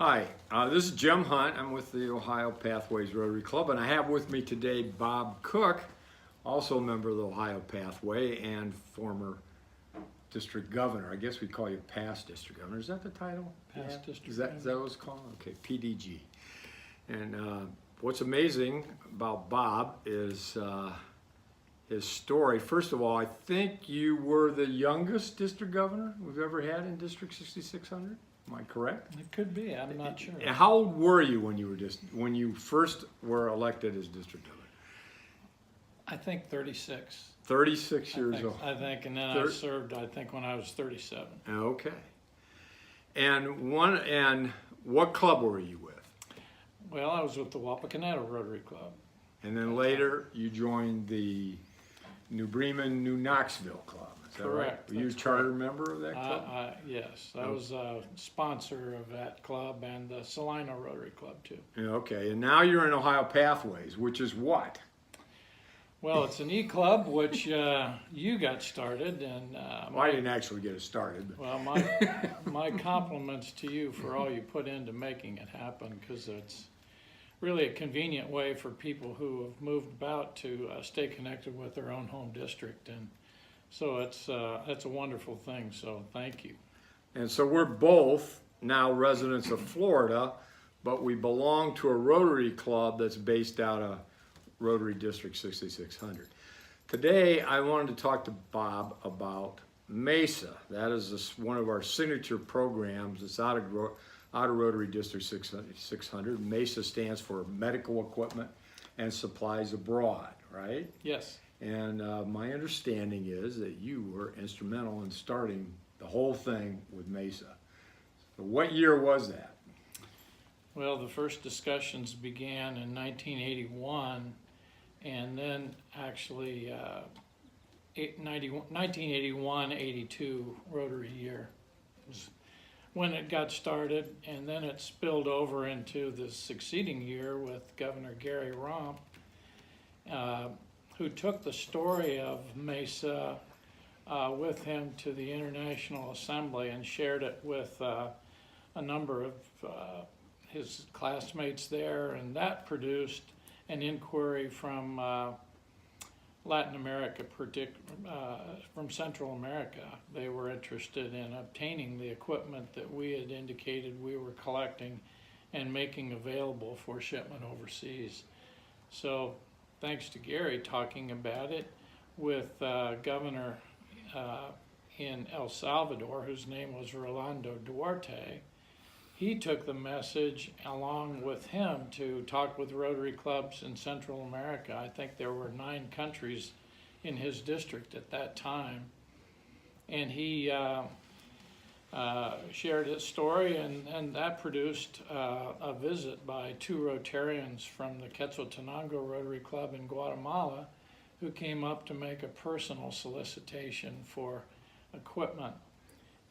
Hi, this is Jim Hunt. I'm with the Ohio Pathways Rotary Club, and I have with me today Bob Cook, also a member of the Ohio Pathway and former district governor. I guess we call you past district governor. Is that the title? Past district Is that what it's called? Okay, PDG. And what's amazing about Bob is his story. First of all, I think you were the youngest district governor we've ever had in District 6600. Am I correct? It could be. I'm not sure. And how old were you when you first were elected as district governor? I think 36. 36 years old. I think, and then I served, I think, when I was 37. Okay. And what club were you with? Well, I was with the Wapakoneta Rotary Club. And then later you joined the New Bremen, New Knoxville Club. Is that Correct. right? Were you a charter member of that club? Yes, I was a sponsor of that club and the Salina Rotary Club too. Yeah, okay. And now you're in Ohio Pathways, which is what? Well, it's an e-club, which you got started, and Well, I didn't actually get it started. well, my compliments to you for all you put into making it happen, because it's really a convenient way for people who have moved about to stay connected with their own home district, and so it's a wonderful thing. So thank you. And so we're both now residents of Florida, but we belong to a Rotary Club that's based out of Rotary District 6600. Today, I wanted to talk to Bob about MESA. That is one of our signature programs. It's out of Rotary District 600. MESA stands for Medical Equipment and Supplies Abroad, right? Yes. And my understanding is that you were instrumental in starting the whole thing with MESA. So what year was that? Well, the first discussions began in 1981, and then actually 1981-82 Rotary year was when it got started, and then it spilled over into the succeeding year with Governor Gary Romp, who took the story of MESA with him to the International Assembly and shared it with a number of his classmates there, and that produced an inquiry from Latin America, from Central America. They were interested in obtaining the equipment that we had indicated we were collecting and making available for shipment overseas. So thanks to Gary talking about it with Governor in El Salvador, whose name was Rolando Duarte, he took the message along with him to talk with Rotary clubs in Central America. I think there were 9 countries in his district at that time. And he shared his story, and that produced a visit by 2 Rotarians from the Quetzaltenango Rotary Club in Guatemala, who came up to make a personal solicitation for equipment.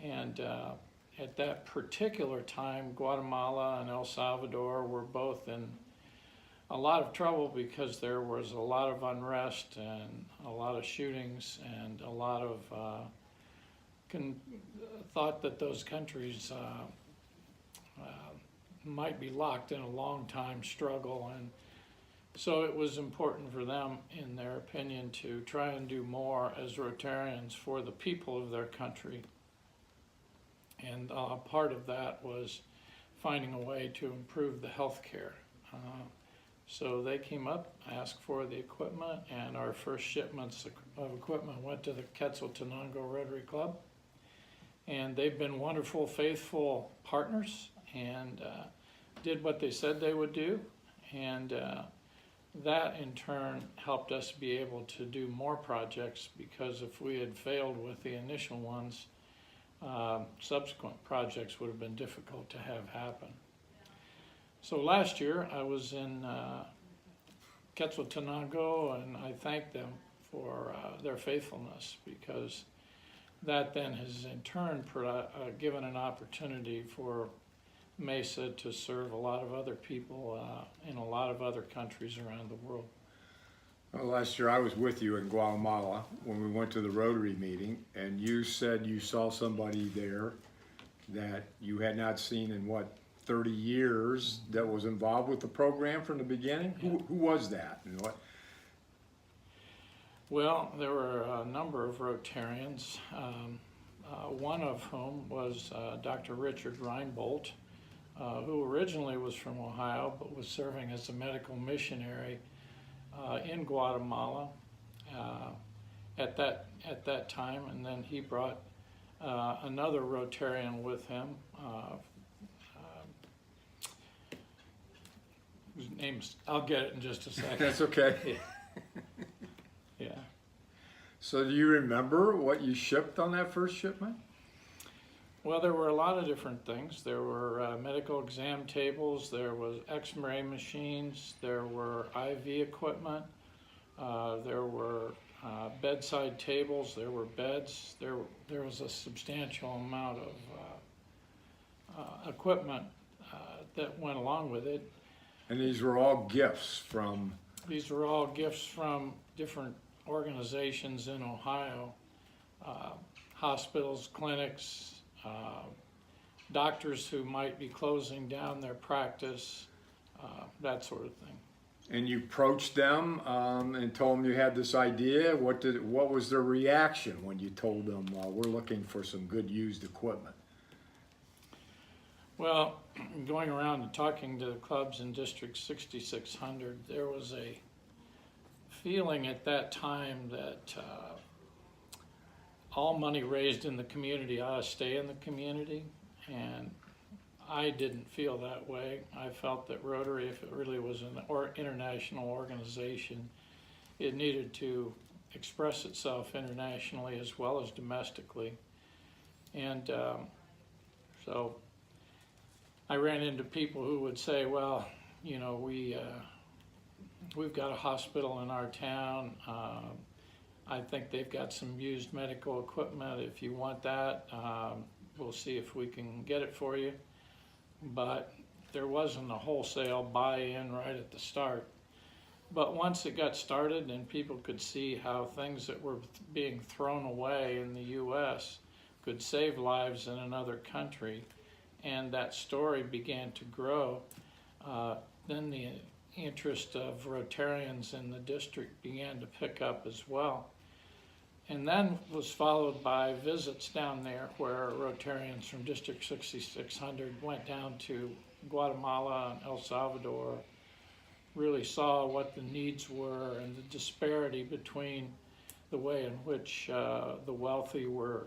And at that particular time, Guatemala and El Salvador were both in a lot of trouble because there was a lot of unrest and a lot of shootings, and a lot of thought that those countries might be locked in a long time struggle. And so it was important for them, in their opinion, to try and do more as Rotarians for the people of their country. And part of that was finding a way to improve the health care. So they came up, asked for the equipment, and our first shipments of equipment went to the Quetzaltenango Rotary Club. And they've been wonderful, faithful partners, and did what they said they would do. And that in turn helped us be able to do more projects, because if we had failed with the initial ones, subsequent projects would have been difficult to have happen. So last year I was in Quetzaltenango, and I thanked them for their faithfulness, because that then has in turn given an opportunity for MESA to serve a lot of other people in a lot of other countries around the world. Well, last year I was with you in Guatemala when we went to the Rotary meeting, and you said you saw somebody there that you had not seen in what, 30 years that was involved with the program from the beginning? Who was that and what? Well, there were a number of Rotarians, one of whom was Dr. Richard Reinbold, who originally was from Ohio but was serving as a medical missionary in Guatemala at that time, and then he brought another Rotarian with him, whose name's, I'll get it in just a second. That's okay. Yeah. So do you remember what you shipped on that first shipment? Well, there were a lot of different things. There were medical exam tables, there was X-ray machines, there were IV equipment, there were bedside tables, there were beds, there was a substantial amount of equipment that went along with it. And these were all gifts from... These were all gifts from different organizations in Ohio, hospitals, clinics, doctors who might be closing down their practice, that sort of thing. And you approached them and told them you had this idea. What was their reaction when you told them, we're looking for some good used equipment? Well, going around and talking to the clubs in District 6600, there was a feeling at that time that all money raised in the community ought to stay in the community, and I didn't feel that way. I felt that Rotary, if it really was an international organization, it needed to express itself internationally as well as domestically. And so I ran into people who would say, well, you know, we've got a hospital in our town. I think they've got some used medical equipment. If you want that, we'll see if we can get it for you. But there wasn't a wholesale buy-in right at the start. But once it got started and people could see how things that were being thrown away in the U.S. could save lives in another country, and that story began to grow, then the interest of Rotarians in the district began to pick up as well. And then was followed by visits down there where Rotarians from District 6600 went down to Guatemala and El Salvador, really saw what the needs were and the disparity between the way in which the wealthy were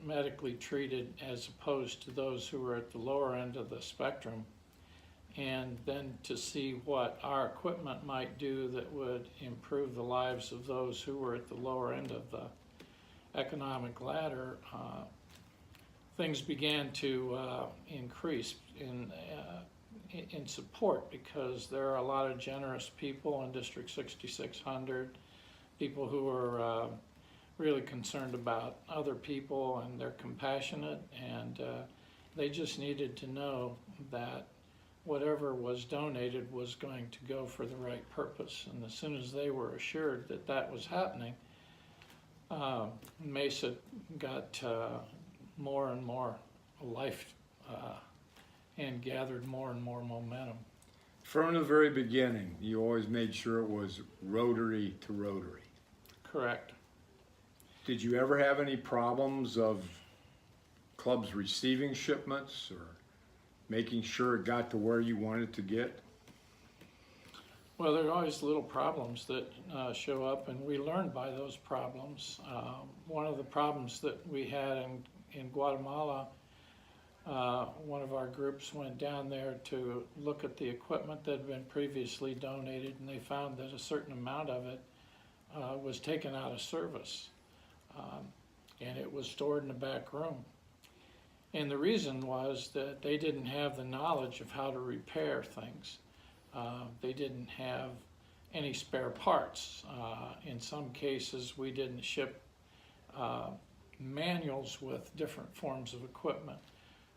medically treated as opposed to those who were at the lower end of the spectrum, and then to see what our equipment might do that would improve the lives of those who were at the lower end of the economic ladder. Things began to increase in support, because there are a lot of generous people in District 6600, people who are really concerned about other people, and they're compassionate, and they just needed to know that whatever was donated was going to go for the right purpose. And as soon as they were assured that that was happening, MESA got more and more life and gathered more and more momentum. From the very beginning, you always made sure it was Rotary to Rotary. Correct. Did you ever have any problems of clubs receiving shipments or making sure it got to where you wanted to get? Well, there are always little problems that show up, and we learn by those problems. One of the problems that we had in Guatemala, one of our groups went down there to look at the equipment that had been previously donated, and they found that a certain amount of it was taken out of service, and it was stored in the back room. And the reason was that they didn't have the knowledge of how to repair things. They didn't have any spare parts. In some cases, we didn't ship manuals with different forms of equipment.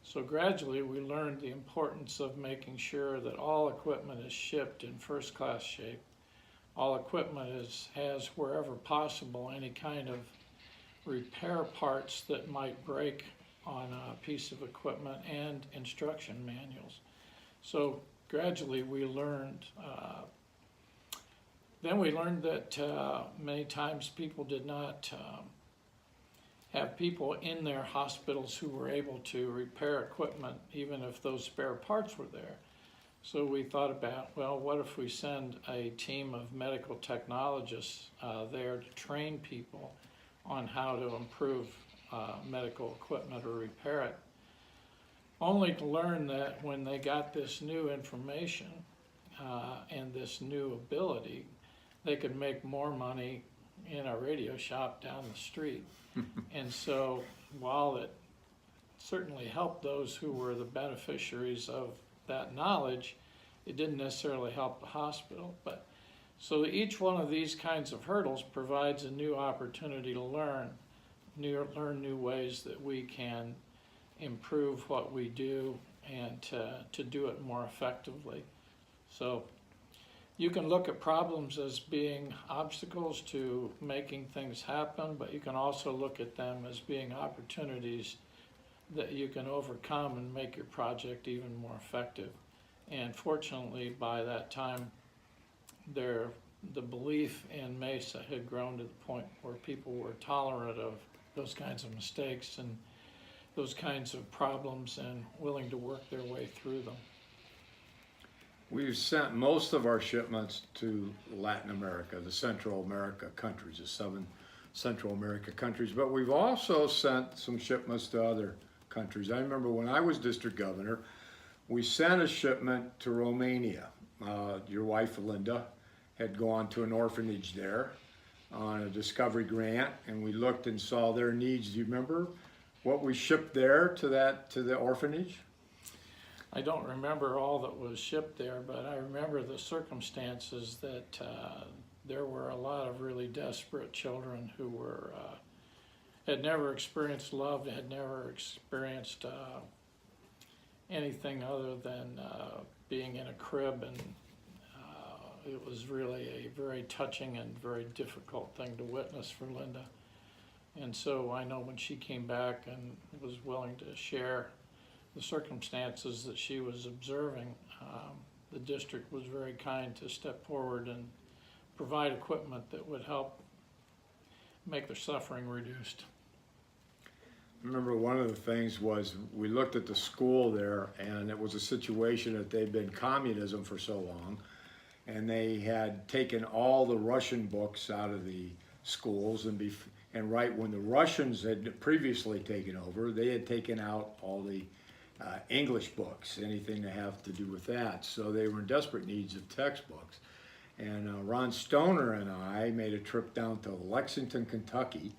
So gradually we learned the importance of making sure that all equipment is shipped in first-class shape. All equipment has, wherever possible, any kind of repair parts that might break on a piece of equipment and instruction manuals. So gradually we learned, then we learned that many times people did not have people in their hospitals who were able to repair equipment even if those spare parts were there. So we thought about, well, what if we send a team of medical technologists there to train people on how to improve medical equipment or repair it, only to learn that when they got this new information and this new ability, they could make more money in a radio shop down the street. And so while it certainly helped those who were the beneficiaries of that knowledge, it didn't necessarily help the hospital. But so each one of these kinds of hurdles provides a new opportunity to learn new ways that we can improve what we do and to do it more effectively. So you can look at problems as being obstacles to making things happen, but you can also look at them as being opportunities that you can overcome and make your project even more effective. And fortunately, by that time, the belief in MESA had grown to the point where people were tolerant of those kinds of mistakes and those kinds of problems and willing to work their way through them. We've sent most of our shipments to Latin America, the Central America countries, the 7 Central America countries, but we've also sent some shipments to other countries. I remember when I was district governor, we sent a shipment to Romania. Your wife, Linda, had gone to an orphanage there on a discovery grant, and we looked and saw their needs. Do you remember what we shipped there to the orphanage? I don't remember all that was shipped there, but I remember the circumstances that there were a lot of really desperate children who were had never experienced love, had never experienced anything other than being in a crib, and it was really a very touching and very difficult thing to witness for Linda. And so I know when she came back and was willing to share the circumstances that she was observing, the district was very kind to step forward and provide equipment that would help make their suffering reduced. I remember one of the things was we looked at the school there, and it was a situation that they'd been communism for so long, and they had taken all the Russian books out of the schools, and right when the Russians had previously taken over, they had taken out all the English books, anything to have to do with that. So they were in desperate needs of textbooks. And Ron Stoner and I made a trip down to Lexington, Kentucky,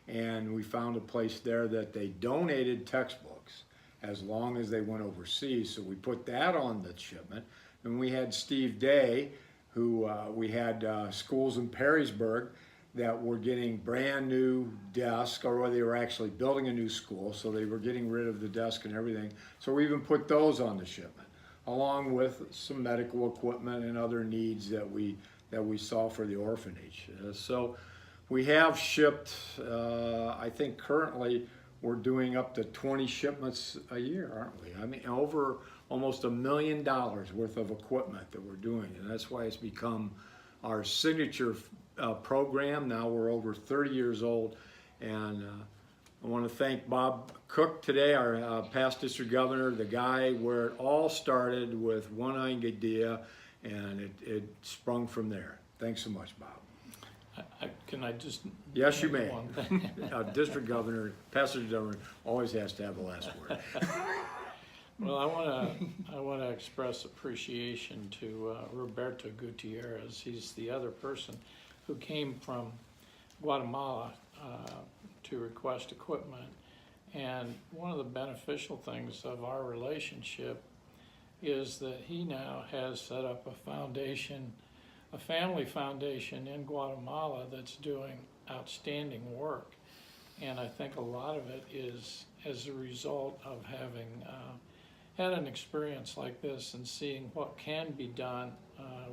and we found a place there that they donated textbooks as long as they went overseas. So we put that on the shipment. And we had Steve Day, who we had schools in Perrysburg that were getting brand new desks, or they were actually building a new school, so they were getting rid of the desk and everything. So we even put those on the shipment, along with some medical equipment and other needs that we saw for the orphanage. So we have shipped, I think currently we're doing up to 20 shipments a year, aren't we? I mean, over almost $1 million worth of equipment that we're doing, and that's why it's become our signature program. Now we're over 30 years old, and I want to thank Bob Cook today, our past district governor, the guy where it all started with one idea, and it sprung from there. Thanks so much, Bob. Can I just? Yes, you may. One thing? District governor, past district governor, always has to have the last word. Well, I want to express appreciation to Roberto Gutierrez. He's the other person who came from Guatemala to request equipment. And one of the beneficial things of our relationship is that he now has set up a foundation, a family foundation in Guatemala that's doing outstanding work. And I think a lot of it is as a result of having had an experience like this and seeing what can be done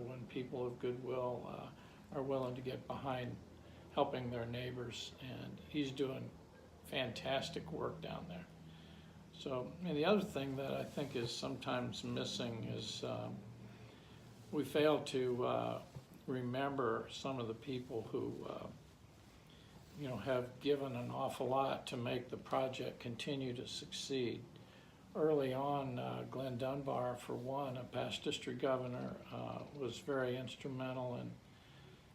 when people of goodwill are willing to get behind helping their neighbors. And he's doing fantastic work down there. So, and the other thing that I think is sometimes missing is we fail to remember some of the people who have given an awful lot to make the project continue to succeed. Early on, Glenn Dunbar, for one, a past district governor, was very instrumental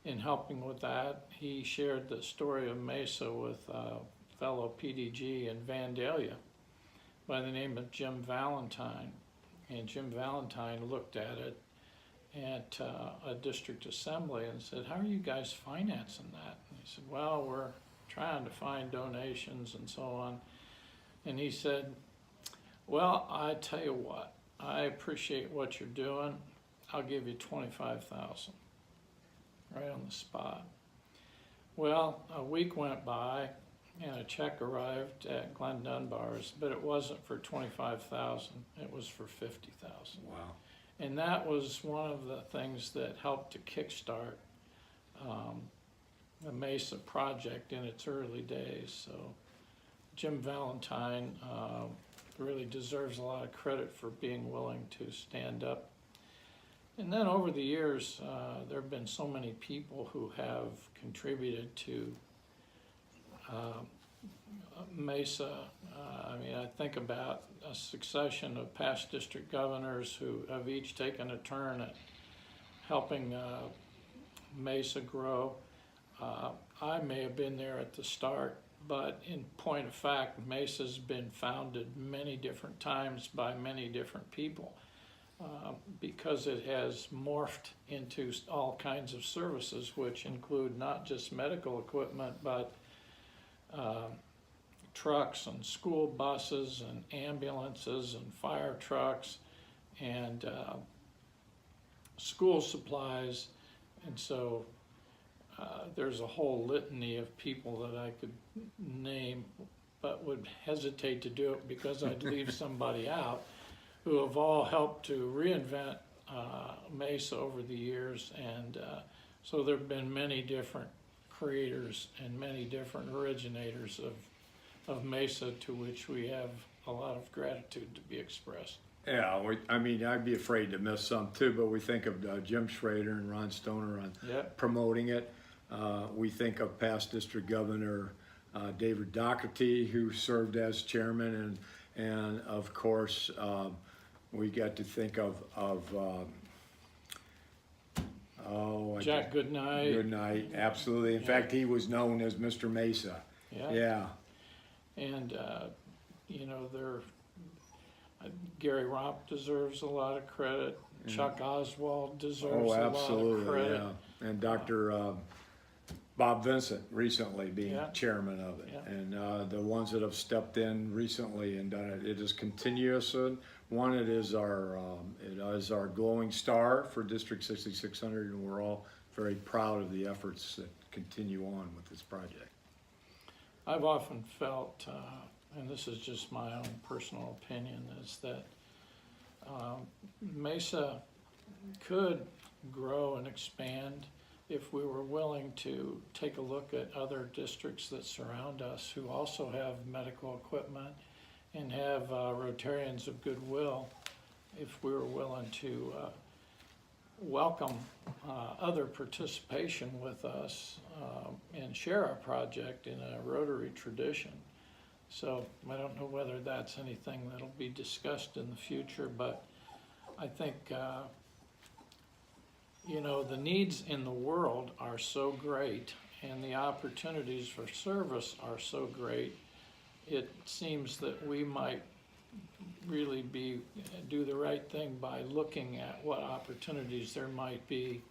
in helping with that. He shared the story of MESA with a fellow PDG in Vandalia by the name of Jim Valentine. And Jim Valentine looked at it at a district assembly and said, "How are you guys financing that?" And he said, "Well, we're trying to find donations and so on." And he said, "Well, I tell you what, I appreciate what you're doing. I'll give you $25,000 right on the spot." Well, a week went by and a check arrived at Glenn Dunbar's, but it wasn't for $25,000, it was for $50,000. Wow. And that was one of the things that helped to kickstart the MESA project in its early days. So Jim Valentine really deserves a lot of credit for being willing to stand up. And then over the years, there have been so many people who have contributed to MESA. I mean, I think about a succession of past district governors who have each taken a turn at helping MESA grow. I may have been there at the start, but in point of fact, MESA's been founded many different times by many different people because it has morphed into all kinds of services, which include not just medical equipment, but trucks and school buses and ambulances and fire trucks and school supplies. And so there's a whole litany of people that I could name, but would hesitate to do it because I'd leave somebody out, who have all helped to reinvent MESA over the years. And so there have been many different creators and many different originators of MESA, to which we have a lot of gratitude to be expressed. Yeah, I mean, I'd be afraid to miss some too, but we think of Jim Schrader and Ron Stoner on promoting it. We think of past district governor David Doherty, who served as chairman, and of course we got to think of Jack Goodnight. Goodnight, absolutely. In fact, he was known as Mr. Mesa. Yeah. And Gary Romp deserves a lot of credit. Chuck Oswald deserves a lot of credit. Yeah. And Dr. Bob Vincent recently being chairman of it. And the ones that have stepped in recently and done it. It is continuous. One, it is our glowing star for District 6600, and we're all very proud of the efforts that continue on with this project. I've often felt, and this is just my own personal opinion, is that MESA could grow and expand if we were willing to take a look at other districts that surround us who also have medical equipment and have Rotarians of goodwill. If we were willing to welcome other participation with us and share our project in a Rotary tradition. So I don't know whether that's anything that'll be discussed in the future, but I think the needs in the world are so great and the opportunities for service are so great, it seems that we might really do the right thing by looking at what opportunities there might be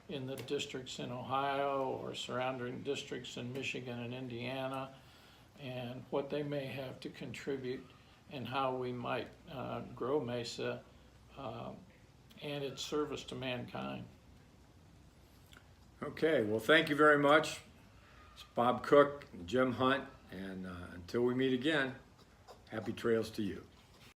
in the districts in Ohio or surrounding districts in Michigan and Indiana, and what they may have to contribute and how we might grow MESA and its service to mankind. Okay, well, thank you very much. It's Bob Cook and Jim Hunt, and until we meet again, happy trails to you.